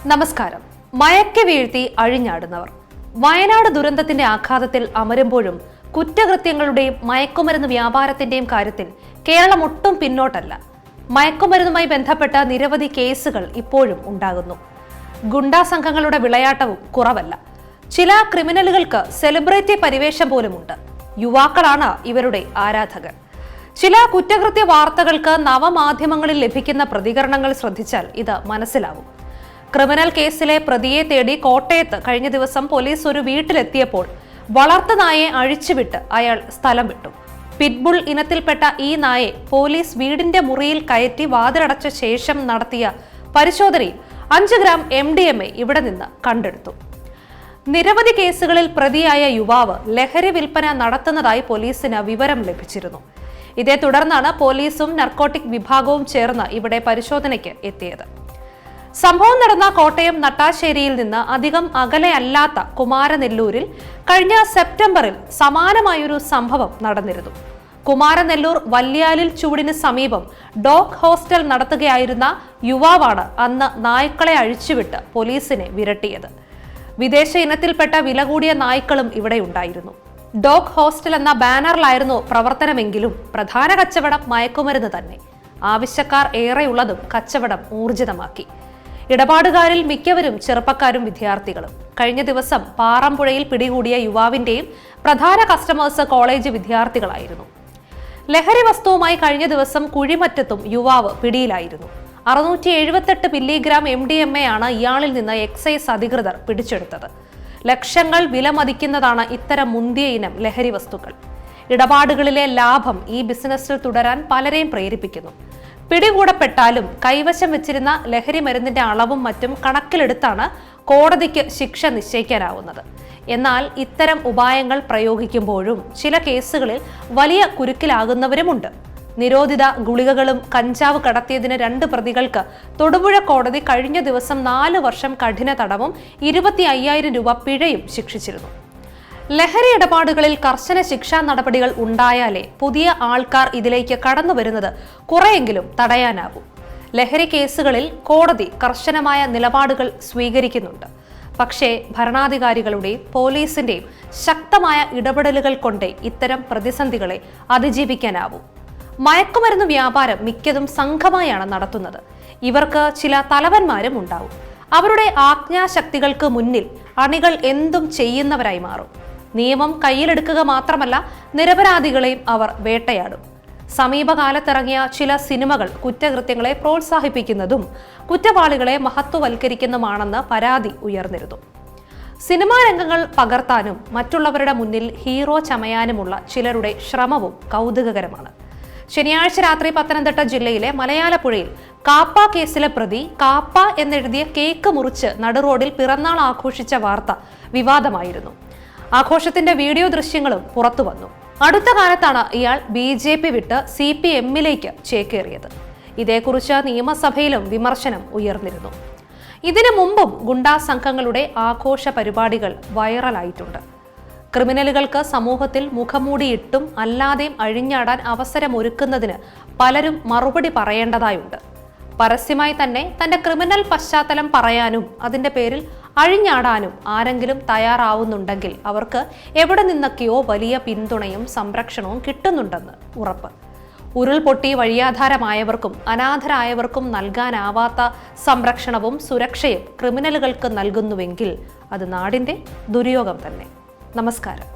നമസ്കാരം. മയക്കി വീഴ്ത്തി അഴിഞ്ഞാടുന്നവർ. വയനാട് ദുരന്തത്തിന്റെ ആഘാതത്തിൽ അമരുമ്പോഴും കുറ്റകൃത്യങ്ങളുടെയും മയക്കുമരുന്ന് വ്യാപാരത്തിന്റെയും കാര്യത്തിൽ കേരളം ഒട്ടും പിന്നോട്ടല്ല. മയക്കുമരുന്നുമായി ബന്ധപ്പെട്ട നിരവധി കേസുകൾ ഇപ്പോഴും ഉണ്ടാകുന്നു. ഗുണ്ടാ സംഘങ്ങളുടെ വിളയാട്ടവും കുറവല്ല. ചില ക്രിമിനലുകൾക്ക് സെലിബ്രിറ്റി പരിവേഷം പോലുമുണ്ട്. യുവാക്കളാണ് ഇവരുടെ ആരാധകർ. ചില കുറ്റകൃത്യ വാർത്തകൾക്ക് നവമാധ്യമങ്ങളിൽ ലഭിക്കുന്ന പ്രതികരണങ്ങൾ ശ്രദ്ധിച്ചാൽ ഇത് മനസ്സിലാവും. ക്രിമിനൽ കേസിലെ പ്രതിയെ തേടി കോട്ടയത്ത് കഴിഞ്ഞ ദിവസം പോലീസ് ഒരു വീട്ടിലെത്തിയപ്പോൾ വളർത്തുനായെ അഴിച്ചുവിട്ട് അയാൾ സ്ഥലം വിട്ടു. പിറ്റ്ബുൾ ഇനത്തിൽപ്പെട്ട ഈ നായെ പോലീസ് വീടിന്റെ മുറിയിൽ കയറ്റി വാതിലടച്ച ശേഷം നടത്തിയ പരിശോധനയിൽ 5 ഗ്രാം MDMA ഇവിടെ നിന്ന് കണ്ടെടുത്തു. നിരവധി കേസുകളിൽ പ്രതിയായ യുവാവ് ലഹരി വിൽപ്പന നടത്തുന്നതായി പോലീസിന് വിവരം ലഭിച്ചിരുന്നു. ഇതേ തുടർന്നാണ് പോലീസും നർക്കോട്ടിക് വിഭാഗവും ചേർന്ന് ഇവിടെ പരിശോധനയ്ക്ക് എത്തിയത്. സംഭവം നടന്ന കോട്ടയം നട്ടാശ്ശേരിയിൽ നിന്ന് അധികം അകലെയല്ലാത്ത കുമാരനെല്ലൂരിൽ കഴിഞ്ഞ സെപ്റ്റംബറിൽ സമാനമായൊരു സംഭവം നടന്നിരുന്നു. കുമാരനെല്ലൂർ വല്യാലിൽ ചൂടിന് സമീപം ഡോഗ് ഹോസ്റ്റൽ നടത്തുകയായിരുന്ന യുവാവാണ് അന്ന് നായ്ക്കളെ അഴിച്ചുവിട്ട് പോലീസിനെ വിരട്ടിയത്. വിദേശ ഇനത്തിൽപ്പെട്ട വില കൂടിയ നായ്ക്കളും ഇവിടെ ഉണ്ടായിരുന്നു. ഡോഗ് ഹോസ്റ്റൽ എന്ന ബാനറിലായിരുന്നു പ്രവർത്തനമെങ്കിലും പ്രധാന കച്ചവടം മയക്കുമരുന്ന് തന്നെ. ആവശ്യക്കാർ ഏറെയുള്ളതും കച്ചവടം ഊർജിതമാക്കി. ഇടപാടുകാരിൽ മിക്കവരും ചെറുപ്പക്കാരും വിദ്യാർത്ഥികളും. കഴിഞ്ഞ ദിവസം പാറമ്പുഴയിൽ പിടികൂടിയ യുവാവിന്റെയും പ്രധാന കസ്റ്റമേഴ്സ് കോളേജ് വിദ്യാർത്ഥികളായിരുന്നു. ലഹരി വസ്തുവുമായി കഴിഞ്ഞ ദിവസം കുഴിമറ്റത്തും യുവാവ് പിടിയിലായിരുന്നു. 678 മില്ലിഗ്രാം MDMA ആണ് ഇയാളിൽ നിന്ന് എക്സൈസ് അധികൃതർ പിടിച്ചെടുത്തത്. ലക്ഷങ്ങൾ വിലമതിക്കുന്നതാണ് ഇത്തരം മുന്തിയ ഇനം ലഹരി വസ്തുക്കൾ. ഇടപാടുകളിലെ ലാഭം ഈ ബിസിനസ്സിൽ തുടരാൻ പലരെയും പ്രേരിപ്പിക്കുന്നു. പിടികൂടപ്പെട്ടാലും കൈവശം വെച്ചിരുന്ന ലഹരി മരുന്നിന്റെ അളവും മറ്റും കണക്കിലെടുത്താണ് കോടതിക്ക് ശിക്ഷ നിശ്ചയിക്കാനാവുന്നത്. എന്നാൽ ഇത്തരം ഉപായങ്ങൾ പ്രയോഗിക്കുമ്പോഴും ചില കേസുകളിൽ വലിയ കുരുക്കിലാകുന്നവരുമുണ്ട്. നിരോധിത ഗുളികകളും കഞ്ചാവ് കടത്തിയതിന് 2 പ്രതികൾക്ക് തൊടുപുഴ കോടതി കഴിഞ്ഞ ദിവസം 4 വർഷം കഠിന തടവും 25,000 രൂപ പിഴയും ശിക്ഷിച്ചിരുന്നു. ലഹരി ഇടപാടുകളിൽ കർശന ശിക്ഷാ നടപടികൾ ഉണ്ടായാലേ പുതിയ ആൾക്കാർ ഇതിലേക്ക് കടന്നു വരുന്നത് കുറെയെങ്കിലും തടയാനാവൂ. ലഹരി കേസുകളിൽ കോടതി കർശനമായ നിലപാടുകൾ സ്വീകരിക്കുന്നുണ്ട്. പക്ഷേ ഭരണാധികാരികളുടെയും പോലീസിന്റെയും ശക്തമായ ഇടപെടലുകൾ കൊണ്ടേ ഇത്തരം പ്രതിസന്ധികളെ അതിജീവിക്കാനാവൂ. മയക്കുമരുന്ന് വ്യാപാരം മിക്കതും സംഘമായാണ് നടത്തുന്നത്. ഇവർക്ക് ചില തലവന്മാരും ഉണ്ടാവും. അവരുടെ ആജ്ഞാശക്തികൾക്ക് മുന്നിൽ അണികൾ എന്തും ചെയ്യുന്നവരായി മാറും. നിയമം കയ്യിലെടുക്കുക മാത്രമല്ല, നിരപരാധികളെയും അവർ വേട്ടയാടും. സമീപകാലത്തിറങ്ങിയ ചില സിനിമകൾ കുറ്റകൃത്യങ്ങളെ പ്രോത്സാഹിപ്പിക്കുന്നതും കുറ്റവാളികളെ മഹത്വവൽക്കരിക്കുന്നതുമാണെന്ന് പരാതി ഉയർന്നിരുന്നു. സിനിമാ രംഗങ്ങൾ പകർത്താനും മറ്റുള്ളവരുടെ മുന്നിൽ ഹീറോ ചമയാനുമുള്ള ചിലരുടെ ശ്രമവും കൗതുകകരമാണ്. ശനിയാഴ്ച രാത്രി പത്തനംതിട്ട ജില്ലയിലെ മലയാലപ്പുഴയിൽ കാപ്പ കേസിലെ പ്രതി കാപ്പ എന്നെഴുതിയ കേക്ക് മുറിച്ച് നടുറോഡിൽ പിറന്നാൾ ആഘോഷിച്ച വാർത്ത വിവാദമായിരുന്നു. ആഘോഷത്തിന്റെ വീഡിയോ ദൃശ്യങ്ങളും പുറത്തു വന്നു. അടുത്ത കാലത്താണ് ഇയാൾ BJP വിട്ട് CPM-ലേക്ക് ചേക്കേറിയത്. ഇതേക്കുറിച്ച് നിയമസഭയിലും വിമർശനം ഉയർന്നിരുന്നു. ഇതിനു മുമ്പും ഗുണ്ടാ സംഘങ്ങളുടെ ആഘോഷ പരിപാടികൾ വൈറലായിട്ടുണ്ട്. ക്രിമിനലുകൾക്ക് സമൂഹത്തിൽ മുഖംമൂടിയിട്ടും അല്ലാതെയും അഴിഞ്ഞാടാൻ അവസരമൊരുക്കുന്നതിന് പലരും മറുപടി പറയേണ്ടതായുണ്ട്. പരസ്യമായി തന്നെ തന്റെ ക്രിമിനൽ പശ്ചാത്തലം പറയാനും അതിന്റെ പേരിൽ അഴിഞ്ഞാടാനും ആരെങ്കിലും തയ്യാറാവുന്നുണ്ടെങ്കിൽ അവർക്ക് എവിടെ നിന്നൊക്കെയോ വലിയ പിന്തുണയും സംരക്ഷണവും കിട്ടുന്നുണ്ടെന്ന് ഉറപ്പ്. ഉരുൾപൊട്ടി വഴിയാധാരമായവർക്കും അനാഥരായവർക്കും നൽകാനാവാത്ത സംരക്ഷണവും സുരക്ഷയും ക്രിമിനലുകൾക്ക് നൽകുന്നുവെങ്കിൽ അത് നാടിന്റെ ദുര്യോഗം തന്നെ. നമസ്കാരം.